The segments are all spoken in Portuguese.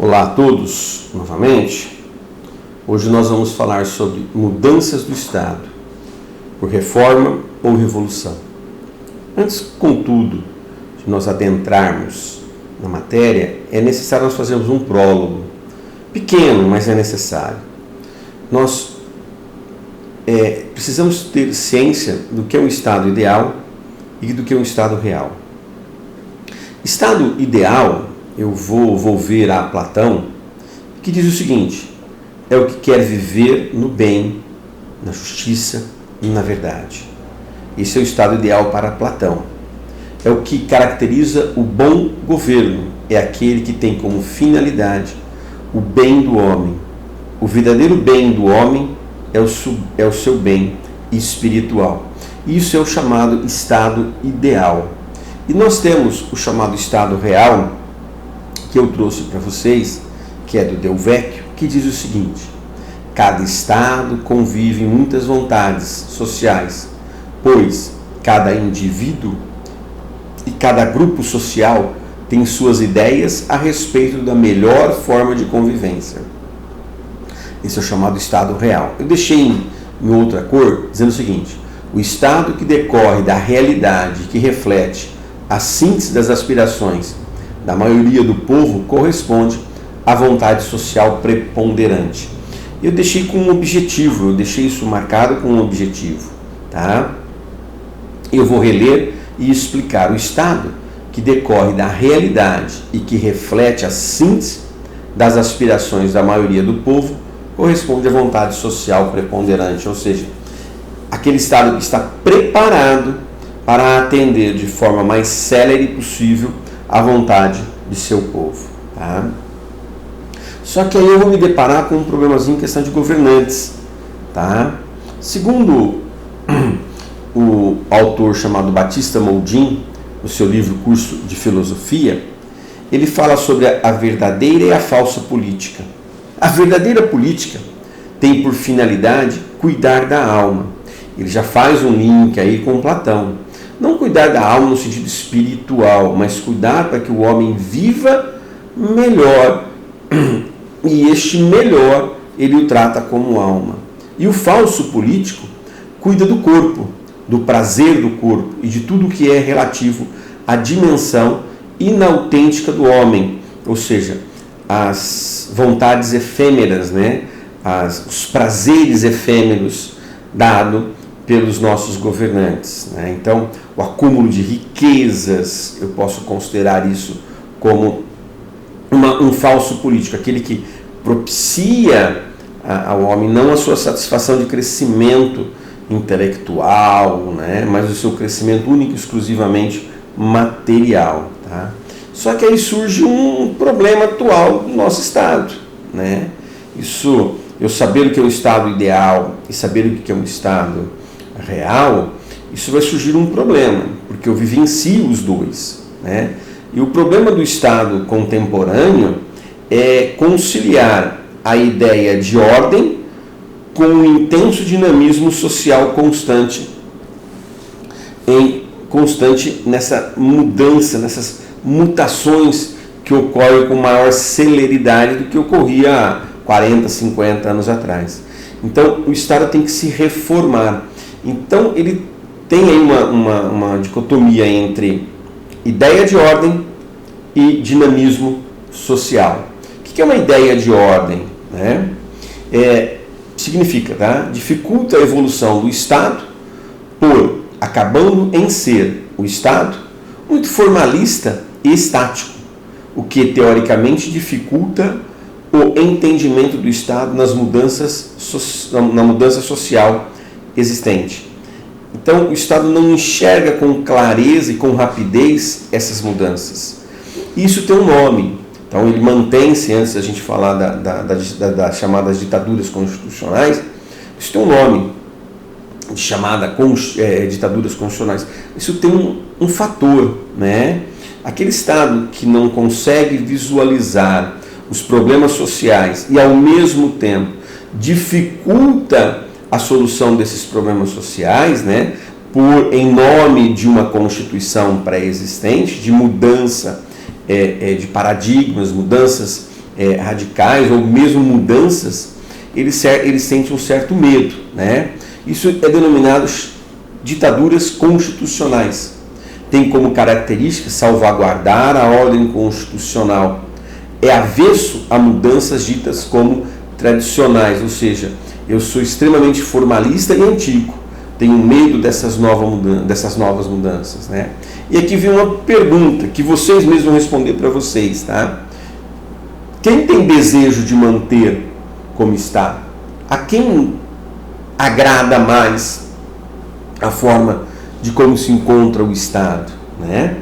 Olá a todos, novamente. Hoje nós vamos falar sobre mudanças do Estado, por reforma ou revolução. Antes, contudo, de nós adentrarmos na matéria, é necessário nós fazermos um prólogo. Pequeno, mas é necessário. Nós precisamos ter ciência do que é um Estado ideal e do que é um Estado real. Estado ideal, eu vou volver a Platão, que diz o seguinte: é o que quer viver no bem, na justiça e na verdade. Esse é o estado ideal para Platão. É o que caracteriza o bom governo, é aquele que tem como finalidade o bem do homem. O verdadeiro bem do homem é o seu bem espiritual. Isso é o chamado estado ideal. E nós temos o chamado estado real, que eu trouxe para vocês, que é do Del Vecchio, que diz o seguinte: cada estado convive em muitas vontades sociais, pois cada indivíduo e cada grupo social tem suas ideias a respeito da melhor forma de convivência. Esse é o chamado estado real. Eu deixei em outra cor dizendo o seguinte: o estado que decorre da realidade, que reflete a síntese das aspirações da maioria do povo, corresponde à vontade social preponderante. Eu deixei com um objetivo, eu deixei isso marcado com um objetivo, tá? Eu vou reler e explicar. O estado que decorre da realidade e que reflete a síntese das aspirações da maioria do povo corresponde à vontade social preponderante, ou seja, aquele estado que está preparado para atender de forma mais célere possível a vontade de seu povo, tá? Só que aí eu vou me deparar com um problemazinho em questão de governantes, tá? Segundo o autor chamado Batista Moldin, no seu livro Curso de Filosofia, ele fala sobre a verdadeira e a falsa política. A verdadeira política tem por finalidade cuidar da alma. Ele já faz um link aí com Platão. Não cuidar da alma no sentido espiritual, mas cuidar para que o homem viva melhor. E este melhor ele o trata como alma. E o falso político cuida do corpo, do prazer do corpo e de tudo que é relativo à dimensão inautêntica do homem, ou seja, as vontades efêmeras, né? Os prazeres efêmeros dados pelos nossos governantes, né? Então, o acúmulo de riquezas, eu posso considerar isso como um falso político, aquele que propicia ao homem não a sua satisfação de crescimento intelectual, né? Mas o seu crescimento único e exclusivamente material, tá? Só que aí surge um problema atual do nosso Estado, né? Isso, eu saber o que é o Estado ideal e saber o que é um Estado real, isso vai surgir um problema, porque eu vivencio os dois, né? E o problema do Estado contemporâneo é conciliar a ideia de ordem com um intenso dinamismo social constante nessa mudança, nessas mutações que ocorrem com maior celeridade do que ocorria há 40, 50 anos atrás. Então, o Estado tem que se reformar. Então, ele tem aí uma dicotomia entre ideia de ordem e dinamismo social. O que é uma ideia de ordem, né? Significa, tá? Dificulta a evolução do Estado por, acabando em ser o Estado, muito formalista e estático, o que teoricamente dificulta o entendimento do Estado na mudança social existente. Então, o Estado não enxerga com clareza e com rapidez essas mudanças. Isso tem um nome. Então, ele mantém-se, antes da gente falar das chamadas ditaduras constitucionais, isso tem um nome, de chamada ditaduras constitucionais. Isso tem um fator, né? Aquele Estado que não consegue visualizar os problemas sociais e, ao mesmo tempo, dificulta a solução desses problemas sociais, né? Em nome de uma Constituição pré-existente, de mudança de paradigmas, mudanças radicais ou mesmo mudanças, eles sentem um certo medo, né? Isso é denominado ditaduras constitucionais. Tem como característica salvaguardar a ordem constitucional. É avesso a mudanças ditas como tradicionais, ou seja, eu sou extremamente formalista e antigo. Tenho medo dessas novas mudanças, né? E aqui vem uma pergunta que vocês mesmos vão responder para vocês, tá? Quem tem desejo de manter como está? A quem agrada mais a forma de como se encontra o Estado, né?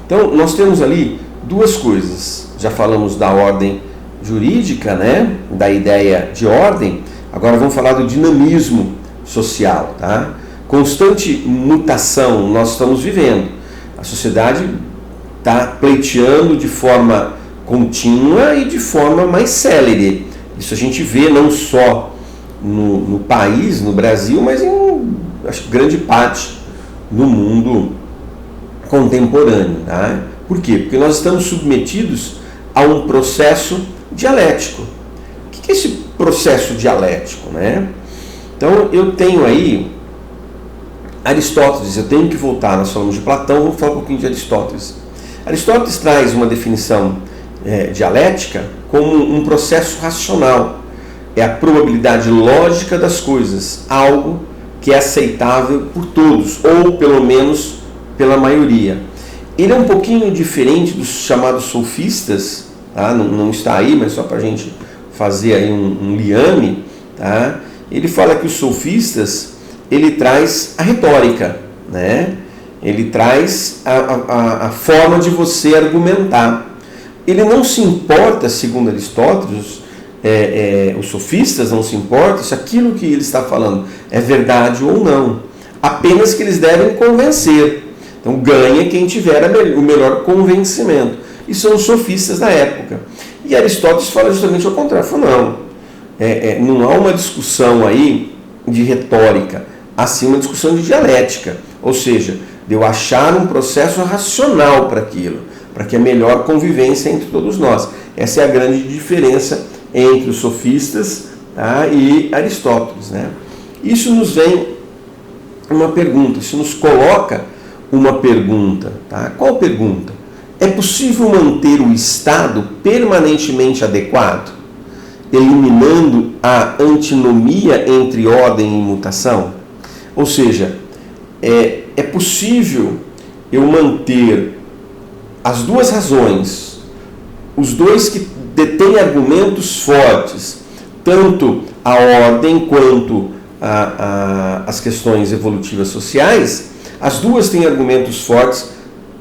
Então, nós temos ali duas coisas. Já falamos da ordem jurídica, né? Da ideia de ordem. Agora vamos falar do dinamismo social, tá? Constante mutação nós estamos vivendo. A sociedade está pleiteando de forma contínua e de forma mais célere. Isso a gente vê não só no país, no Brasil, mas em acho que grande parte do mundo contemporâneo, tá? Por quê? Porque nós estamos submetidos a um processo dialético. O que é esse processo dialético, né? Então eu tenho aí Aristóteles, eu tenho que voltar, nós falamos de Platão, vamos falar um pouquinho de Aristóteles. Aristóteles traz uma definição dialética como um processo racional. É a probabilidade lógica das coisas, algo que é aceitável por todos, ou pelo menos pela maioria. Ele é um pouquinho diferente dos chamados sofistas, tá? Não está aí, mas só para a gente fazer aí um liame, tá? Ele fala que os sofistas, ele traz a retórica, né? Ele traz a forma de você argumentar. Ele não se importa, segundo Aristóteles, os sofistas não se importam se aquilo que ele está falando é verdade ou não. Apenas que eles devem convencer. Então ganha quem tiver o melhor convencimento. E são os sofistas da época. E Aristóteles fala justamente ao contrário. Fala, não há uma discussão aí de retórica, assim uma discussão de dialética. Ou seja, de eu achar um processo racional para aquilo, para que a melhor convivência entre todos nós. Essa é a grande diferença entre os sofistas, tá, e Aristóteles, né? Isso nos vem uma pergunta, isso nos coloca uma pergunta, tá? Qual pergunta? É possível manter o Estado permanentemente adequado, eliminando a antinomia entre ordem e mutação? Ou seja, é possível eu manter as duas razões, os dois que detêm argumentos fortes, tanto a ordem quanto as questões evolutivas sociais, as duas têm argumentos fortes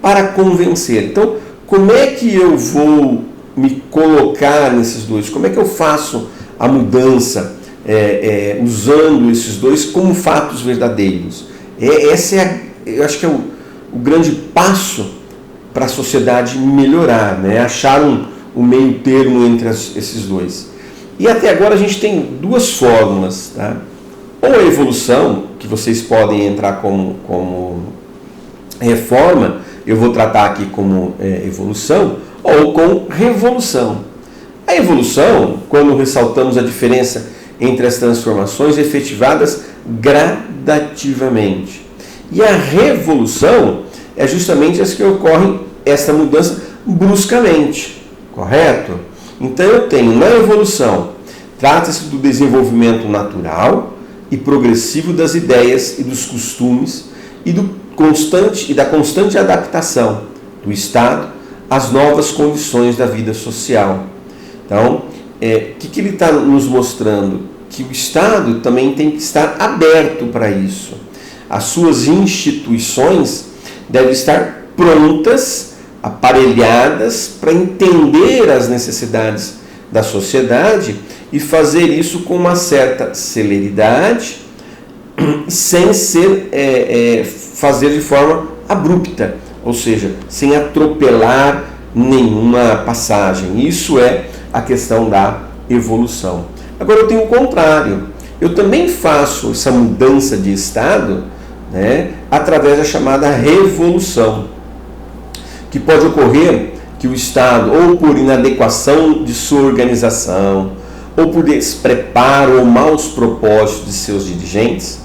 para convencer. Então, como é que eu vou me colocar nesses dois? Como é que eu faço a mudança usando esses dois como fatos verdadeiros? Eu acho que é o grande passo para a sociedade melhorar, né? Achar um meio termo entre esses dois. E até agora a gente tem duas fórmulas, tá? Ou a evolução, que vocês podem entrar como reforma, eu vou tratar aqui como evolução, ou com revolução. A evolução, quando ressaltamos a diferença entre as transformações efetivadas gradativamente. E a revolução é justamente as que ocorrem, essa mudança bruscamente, correto? Então eu tenho na evolução, trata-se do desenvolvimento natural e progressivo das ideias e dos costumes e da constante adaptação do Estado às novas condições da vida social. Então, o que ele está nos mostrando? Que o Estado também tem que estar aberto para isso. As suas instituições devem estar prontas, aparelhadas para entender as necessidades da sociedade e fazer isso com uma certa celeridade, sem fazer de forma abrupta, ou seja, sem atropelar nenhuma passagem. Isso é a questão da evolução. Agora eu tenho o contrário. Eu também faço essa mudança de estado, né, através da chamada revolução, que pode ocorrer que o Estado, ou por inadequação de sua organização, ou por despreparo ou maus propósitos de seus dirigentes,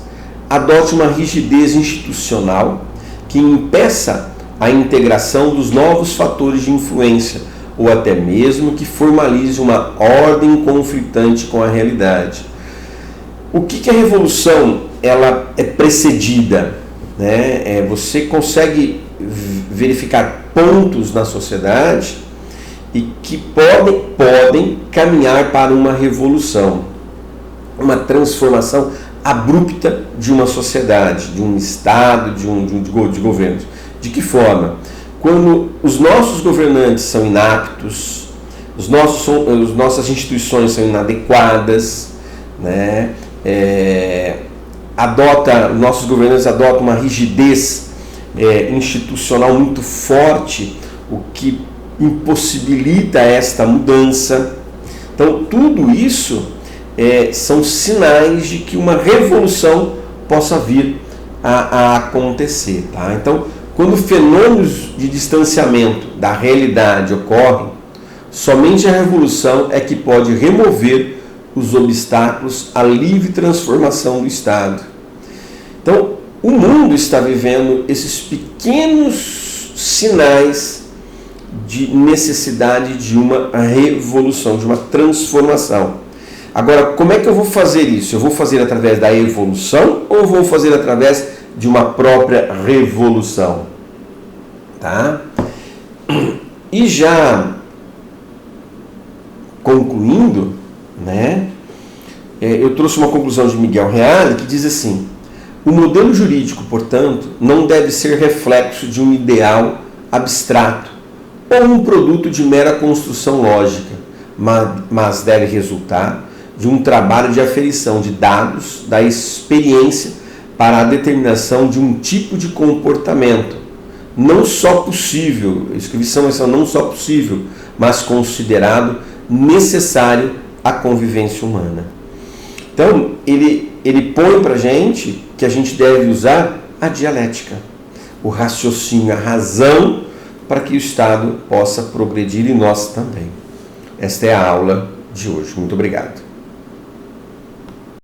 adote uma rigidez institucional que impeça a integração dos novos fatores de influência, ou até mesmo que formalize uma ordem conflitante com a realidade. O que a revolução ela é precedida? Né? Você consegue verificar pontos na sociedade e que podem caminhar para uma revolução, uma transformação abrupta de uma sociedade, de um Estado, de governos. De que forma? Quando os nossos governantes são inaptos, as nossas instituições são inadequadas, né? Nossos governantes adotam uma rigidez institucional muito forte, o que impossibilita esta mudança. Então, tudo isso são sinais de que uma revolução possa vir a acontecer. Tá? Então, quando fenômenos de distanciamento da realidade ocorrem, somente a revolução é que pode remover os obstáculos à livre transformação do Estado. Então, o mundo está vivendo esses pequenos sinais de necessidade de uma revolução, de uma transformação. Agora, como é que eu vou fazer isso? Eu vou fazer através da evolução ou eu vou fazer através de uma própria revolução? Tá? E já concluindo, né, eu trouxe uma conclusão de Miguel Reale que diz assim: o modelo jurídico, portanto, não deve ser reflexo de um ideal abstrato ou um produto de mera construção lógica, mas deve resultar de um trabalho de aferição de dados da experiência para a determinação de um tipo de comportamento, não só possível, eu escrevi não só possível, mas considerado necessário à convivência humana. Então, ele põe para a gente que a gente deve usar a dialética, o raciocínio, a razão, para que o Estado possa progredir e nós também. Esta é a aula de hoje. Muito obrigado.